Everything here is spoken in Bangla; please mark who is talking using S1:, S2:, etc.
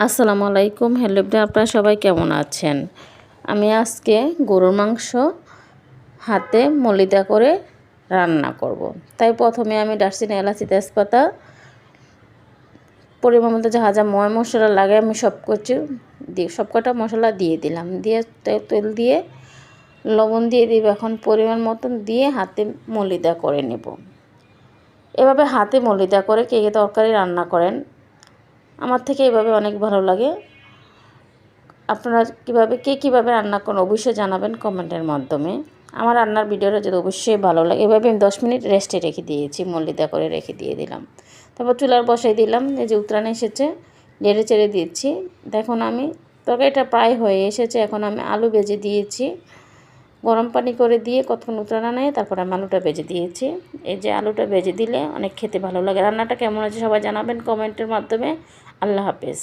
S1: আসসালামু আলাইকুম। হ্যালো এভরিওয়ান, আপনারা সবাই কেমন আছেন? আমি আজকে গরুর মাংস হাতে মলিদা করে রান্না করব। তাই প্রথমে আমি দারচিনি, এলাচি, তেজপাতা, পরিমাণ মতো যা যা ময় মশলা লাগে আমি সবকটা মশলা দিয়ে দিলাম। দিয়ে তেল দিয়ে লবণ দিয়ে দিব। এখন পরিমাণ মতন দিয়ে হাতে মলিদা করে নেব। এভাবে হাতে মলিদা করে কে কে তরকারি রান্না করেন, আমার থেকে এভাবে অনেক ভালো লাগে। আপনারা কীভাবে রান্না করেন অবশ্যই জানাবেন কমেন্টের মাধ্যমে। আমার রান্নার ভিডিওটা যদি অবশ্যই ভালো লাগে। এভাবে আমি 10 মিনিট রেস্টে রেখে দিয়েছি, মলিদা করে রেখে দিলাম। তারপর চুলার বসাই দিলাম। এই যে উতরানে এসেছে, নেড়ে চেড়ে দিচ্ছি। দেখুন আমি তরকারিটা প্রায় হয়ে এসেছে। এখন আমি আলু ভেজে দিয়েছি, গরম পানি করে দিয়ে কতক্ষণ উতরানো নেয়, তারপর আমি আলুটা ভেজে দিয়েছি। এই যে আলুটা ভেজে দিলে অনেক খেতে ভালো লাগে। রান্নাটা কেমন আছে সবাই জানাবেন কমেন্টের মাধ্যমে। আল্লাহ হাফেজ।